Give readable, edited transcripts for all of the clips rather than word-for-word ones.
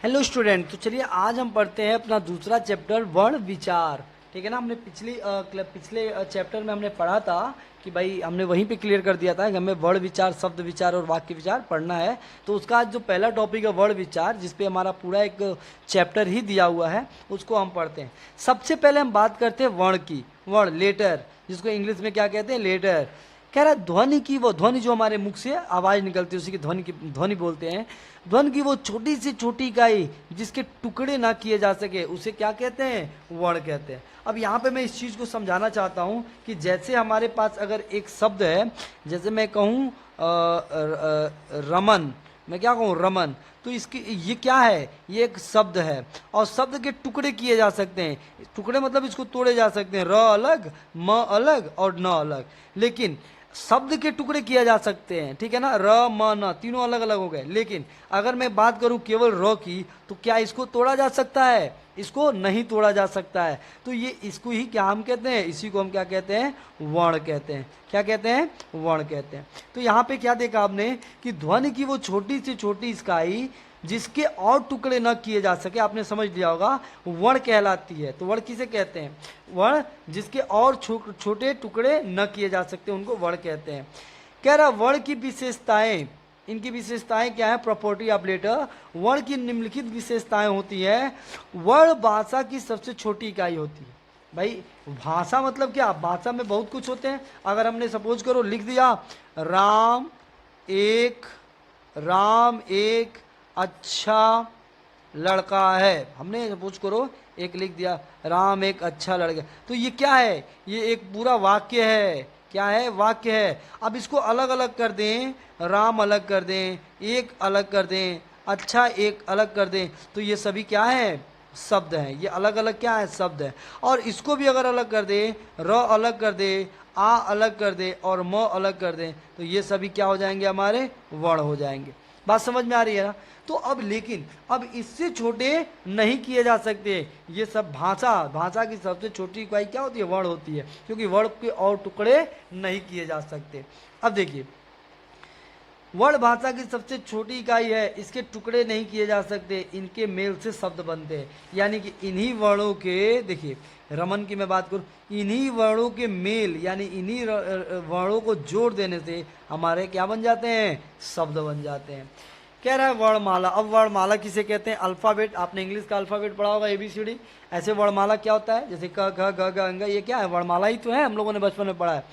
Hello student, तो चलिए आज हम पढ़ते हैं अपना दूसरा चैप्टर वर्ण विचार। ठीक है ना। हमने पिछले चैप्टर में हमने पढ़ा था कि भाई हमने वहीं पे क्लियर कर दिया था कि हमें वर्ण विचार, शब्द विचार और वाक्य विचार पढ़ना है। तो उसका आज जो पहला टॉपिक है वर्ण विचार, जिसपे हमारा पूरा एक चैप्टर ही दिया हुआ है, उसको हम पढ़ते हैं। सबसे पहले हम बात करते हैं वर्ण की। वर्ण, लेटर, जिसको इंग्लिश में क्या कहते हैं, लेटर। कह रहा है ध्वनि की, वो ध्वनि जो हमारे मुख से आवाज निकलती है उसी की ध्वनि बोलते हैं। ध्वनि की वो छोटी से छोटी इकाई जिसके टुकड़े ना किए जा सके उसे क्या कहते हैं, वर्ण कहते हैं। अब यहाँ पे मैं इस चीज को समझाना चाहता हूँ कि जैसे हमारे पास अगर एक शब्द है, जैसे मैं कहूँ रमन, मैं क्या कहूँ रमन, तो इसकी ये क्या है, ये एक शब्द है और शब्द के टुकड़े किए जा सकते हैं। टुकड़े मतलब इसको तोड़े जा सकते हैं, र अलग, म अलग और न अलग, लेकिन शब्द के टुकड़े किए जा सकते हैं। ठीक है ना, र म न तीनों अलग अलग हो गए। लेकिन अगर मैं बात करूं केवल र की, तो क्या इसको तोड़ा जा सकता है, इसको नहीं तोड़ा जा सकता है। तो ये इसको ही क्या हम कहते हैं, इसी को हम क्या कहते हैं, वर्ण कहते हैं। क्या कहते हैं, वर्ण कहते हैं। तो यहाँ पे क्या देखा आपने कि ध्वनि की वो छोटी से छोटी इकाई जिसके और टुकड़े न किए जा सके, आपने समझ लिया होगा, वर्ण कहलाती है। तो वर्ण किसे कहते हैं, वर्ण जिसके और छोटे टुकड़े न किए जा सकते उनको वर्ण कहते हैं। कह रहा वर्ण की विशेषताएं, इनकी विशेषताएं क्या है, प्रॉपर्टी ऑफ लेटर। वर्ण की निम्नलिखित विशेषताएं होती है। वर्ण भाषा की सबसे छोटी इकाई होती है। भाई भाषा मतलब क्या, भाषा में बहुत कुछ होते हैं। अगर हमने सपोज करो लिख दिया राम एक अच्छा लड़का है, हमने सपोज करो एक लिख दिया राम एक अच्छा लड़का, तो ये क्या है, ये एक पूरा वाक्य है। क्या है, वाक्य है। अब इसको अलग अलग कर दें, राम अलग कर दें, एक अलग कर दें, अच्छा एक अलग कर दें, तो ये सभी क्या है, शब्द हैं। ये अलग अलग क्या है, शब्द है। और इसको भी अगर अलग कर दें, र अलग कर दे, आ अलग कर दे और म अलग कर दें, तो ये सभी क्या हो जाएंगे, हमारे वर्ण हो जाएंगे। बात समझ में आ रही है ना। तो अब लेकिन अब इससे छोटे नहीं किए जा सकते। ये सब भाषा की सबसे छोटी इकाई क्या होती है, वर्ण होती है, क्योंकि वर्ण के और टुकड़े नहीं किए जा सकते। अब देखिए वर्ण भाषा की सबसे छोटी इकाई है, इसके टुकड़े नहीं किए जा सकते, इनके मेल से शब्द बनते हैं। यानी कि इन्हीं वर्णों के, देखिए रमन की मैं बात करूं, इन्हीं वर्णों के मेल यानी इन्हीं वर्णों को जोड़ देने से हमारे क्या बन जाते हैं, शब्द बन जाते हैं। कह रहा है वर्णमाला। अब वर्णमाला किसे कहते हैं, अल्फाबेट। आपने इंग्लिश का अल्फाबेट पढ़ा होगा, ABCD। ऐसे वर्णमाला क्या होता है, जैसे क ख ग घ अंग, ये क्या है, वर्णमाला ही तो है, हम लोगों ने बचपन में पढ़ा है।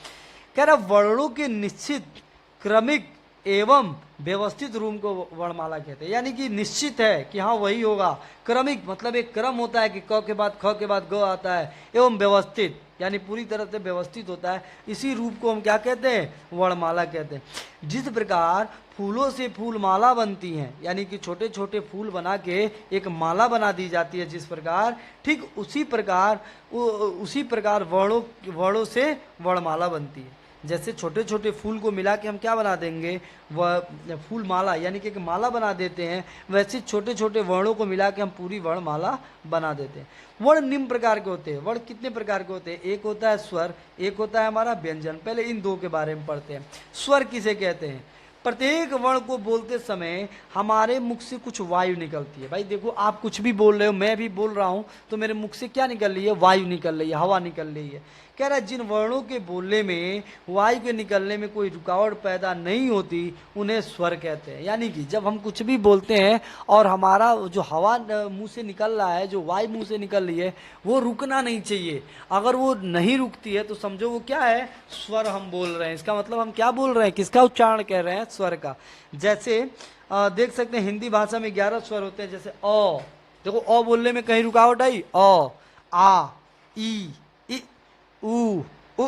कह रहा वर्णों के निश्चित, क्रमिक एवं व्यवस्थित रूप को वर्णमाला कहते हैं। यानी कि निश्चित है कि हाँ वही होगा, क्रमिक मतलब एक क्रम होता है कि क के बाद ख के बाद ग आता है, एवं व्यवस्थित यानी पूरी तरह से व्यवस्थित होता है। इसी रूप को हम क्या कहते हैं, वर्णमाला कहते हैं। जिस प्रकार फूलों से फूल माला बनती हैं, यानी कि छोटे छोटे फूल बना के एक माला बना दी जाती है, जिस प्रकार, ठीक उसी प्रकार वर्णों से वर्णमाला बनती है। जैसे छोटे छोटे फूल को मिला के हम क्या बना देंगे, वह फूल माला यानी कि एक माला बना देते हैं, वैसे छोटे छोटे वर्णों को मिला के हम पूरी वर्णमाला बना देते हैं। वर्ण निम्न प्रकार के होते हैं। वर्ण कितने प्रकार के होते हैं, एक होता है स्वर, एक होता है हमारा व्यंजन। पहले इन दो के बारे में पढ़ते हैं। स्वर किसे कहते हैं, प्रत्येक वर्ण को बोलते समय हमारे मुख से कुछ वायु निकलती है। भाई देखो आप कुछ भी बोल रहे हो, मैं भी बोल रहा हूं, तो मेरे मुख से क्या निकल रही है, वायु निकल रही है, हवा निकल रही है। कह रहा है जिन वर्णों के बोलने में वायु के निकलने में कोई रुकावट पैदा नहीं होती उन्हें स्वर कहते हैं। यानी कि जब हम कुछ भी बोलते हैं और हमारा जो हवा मुंह से निकल रहा है, जो वायु मुंह से निकल रही है, वो रुकना नहीं चाहिए। अगर वो नहीं रुकती है तो समझो वो क्या है, स्वर हम बोल रहे हैं। इसका मतलब हम क्या बोल रहे हैं, किसका उच्चारण कर रहे हैं, स्वर का। जैसे देख सकते हैं हिंदी भाषा में 11 स्वर होते हैं। जैसे अ, देखो अ बोलने में कहीं रुकावट आई, अ, आ, ई, ऊ, उ,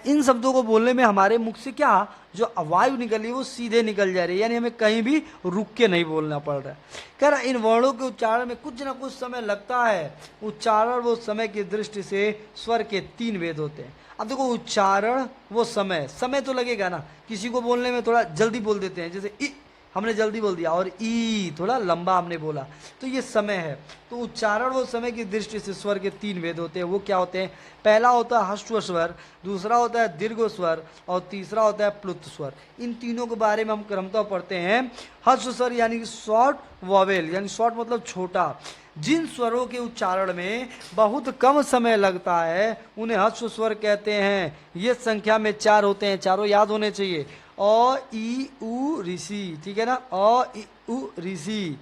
इन शब्दों को बोलने में हमारे मुख से क्या, जो वायु निकल रही है वो सीधे निकल जा रही है, यानी हमें कहीं भी रुक के नहीं बोलना पड़ रहा है। कह रहा इन वर्णों के उच्चारण में कुछ ना कुछ समय लगता है। उच्चारण वो समय की दृष्टि से स्वर के 3 भेद होते हैं। अब देखो उच्चारण वो समय तो लगेगा ना, किसी को बोलने में थोड़ा जल्दी बोल देते हैं, जैसे हमने जल्दी बोल दिया, और ई थोड़ा लंबा हमने बोला, तो ये समय है। तो उच्चारण व समय की दृष्टि से स्वर के 3 भेद होते हैं। वो क्या होते हैं? पहला होता है ह्रस्व स्वर, दूसरा होता है दीर्घ स्वर, और तीसरा होता है प्लुत स्वर। इन तीनों के बारे में हम क्रमतः पढ़ते हैं। ह्रस्व स्वर यानी कि शॉर्ट वॉवेल, यानी शॉर्ट मतलब छोटा, जिन स्वरों के उच्चारण में बहुत कम समय लगता है उन्हें ह्रस्व स्वर कहते हैं। ये संख्या में 4 होते हैं, चारों याद होने चाहिए। अ ई उ ऋषि, ठीक है ना, अ ई उ ऋषि।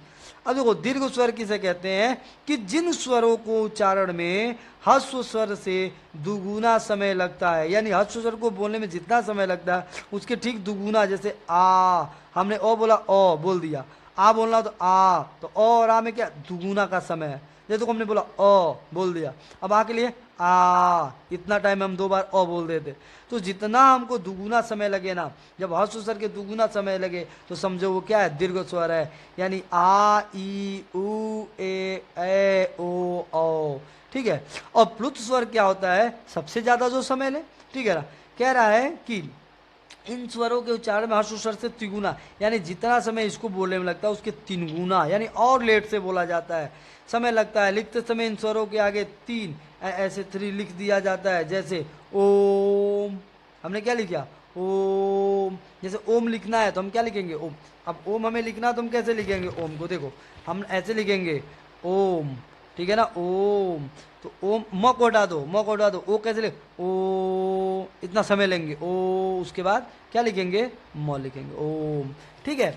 अब देखो दीर्घ स्वर किसे कहते हैं? कि जिन स्वरों को उच्चारण में ह्रस्व स्वर से दुगुना समय लगता है, यानी ह्रस्व स्वर को बोलने में जितना समय लगता है उसके ठीक दुगुना। जैसे आ, हमने ओ बोला, ओ बोल दिया, आ बोलना तो आ, तो ओ और आ में क्या दुगुना का समय है। जैसे हमने बोला ओ बोल दिया, अब आ के लिए आ, इतना टाइम हम 2 बार ओ बोल देते। तो जितना हमको दुगुना समय लगे ना, जब ह्रस्व स्वर के दुगुना समय लगे तो समझो वो क्या है? दीर्घ स्वर है। यानी आ ई उ ए ओ औ, ठीक है। और प्लुत स्वर क्या होता है? सबसे ज्यादा जो समय ले, ठीक है ना। कह रहा है कि इन स्वरों के उच्चारण में ह्रस्व स्वर से त्रिगुना, यानी जितना समय इसको बोलने में लगता है उसके 3 गुना, यानी और लेट से बोला जाता है, समय लगता है। लिखते समय इन स्वरों के आगे 3 ऐसे 3 लिख दिया जाता है। जैसे ओम, हमने क्या लिखा? ओम। जैसे ओम लिखना है तो हम क्या लिखेंगे? ओम। अब ओम हमें लिखना है तो हम कैसे लिखेंगे ओम को? देखो हम ऐसे लिखेंगे ओम, ठीक है ना, ओम। तो ओम, म को हटा दो, म को हटा दो, ओ कैसे लिख? ओ, इतना समय लेंगे ओ, उसके बाद क्या लिखेंगे? म लिखेंगे, ओम, ठीक है।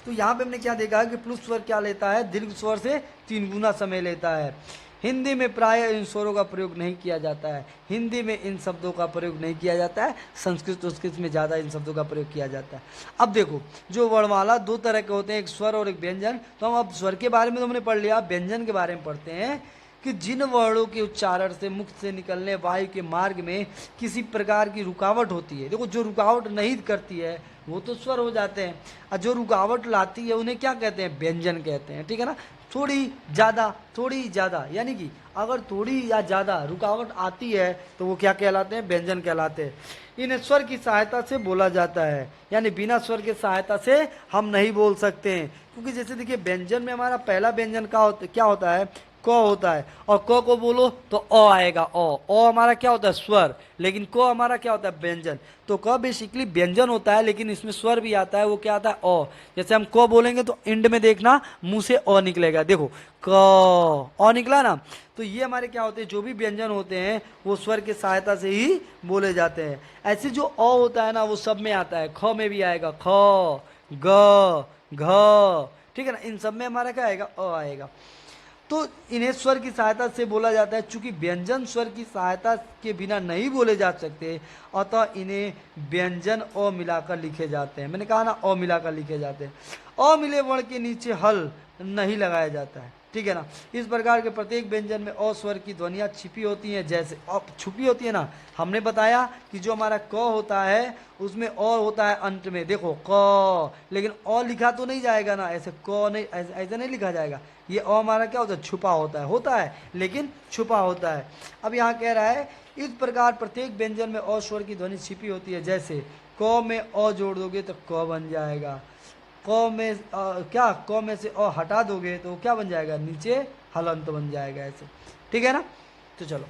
तो यहाँ पे हमने क्या देखा कि प्लुत स्वर क्या लेता है? दीर्घ स्वर से 3 गुना समय लेता है। हिंदी में प्राय इन स्वरों का प्रयोग नहीं किया जाता है। हिंदी में इन शब्दों का प्रयोग नहीं किया जाता है, संस्कृत में ज़्यादा इन शब्दों का प्रयोग किया जाता है। अब देखो जो वर्णमाला 2 तरह के होते हैं, एक स्वर और एक व्यंजन। तो हम अब स्वर के बारे में तो हमने पढ़ लिया, व्यंजन के बारे में पढ़ते हैं कि जिन वर्णों के उच्चारण से मुख से निकलने वायु के मार्ग में किसी प्रकार की रुकावट होती है। देखो जो रुकावट नहीं करती है वो तो स्वर हो जाते हैं, और जो रुकावट लाती है उन्हें क्या कहते हैं? व्यंजन कहते हैं, ठीक है ना। थोड़ी ज़्यादा, यानी कि अगर थोड़ी या ज़्यादा रुकावट आती है तो वो क्या कहलाते हैं? व्यंजन कहलाते हैं। इन्हें स्वर की सहायता से बोला जाता है, यानी बिना स्वर की सहायता से हम नहीं बोल सकते हैं। क्योंकि जैसे देखिए व्यंजन में हमारा पहला व्यंजन क्या होता है? क होता है, और क को बोलो तो अ आएगा, अ हमारा क्या होता है? स्वर। लेकिन क हमारा क्या होता है? व्यंजन। तो क बेसिकली व्यंजन होता है, लेकिन इसमें स्वर भी आता है, वो क्या आता है? अ। जैसे हम क बोलेंगे तो एंड में देखना मुंह से अ निकलेगा, देखो क, अ निकला ना। तो ये हमारे क्या होते हैं? जो भी व्यंजन होते हैं वो स्वर की सहायता से ही बोले जाते हैं। ऐसे जो अ होता है ना वो सब में आता है, ख में भी आएगा, ख, ग, घ, ठीक है ना। इन सब में हमारा क्या आएगा? अ आएगा। तो इन्हें स्वर की सहायता से बोला जाता है। चूंकि व्यंजन स्वर की सहायता के बिना नहीं बोले जा सकते, अतः इन्हें व्यंजन अ मिलाकर लिखे जाते हैं। मैंने कहा ना अ मिलाकर लिखे जाते हैं। अ मिले वर्ण के नीचे हल नहीं लगाया जाता है, ठीक है ना। इस प्रकार के प्रत्येक व्यंजन में अ स्वर की ध्वनियाँ छिपी होती हैं, जैसे छुपी होती है ना। हमने बताया कि जो हमारा क होता है उसमें अ होता है अंत में, देखो क, लेकिन अ लिखा तो नहीं जाएगा ना, ऐसे क नहीं, ऐसे नहीं लिखा जाएगा। ये अ हमारा क्या होता है? छुपा होता है लेकिन छुपा होता है। अब यहाँ कह रहा है इस प्रकार प्रत्येक व्यंजन में अ स्वर की ध्वनि छिपी होती है। जैसे क में अ जोड़ दोगे तो क बन जाएगा, क में क्या, क में से अ हटा दोगे तो क्या बन जाएगा? नीचे हलंत बन जाएगा, ऐसे, ठीक है ना। तो चलो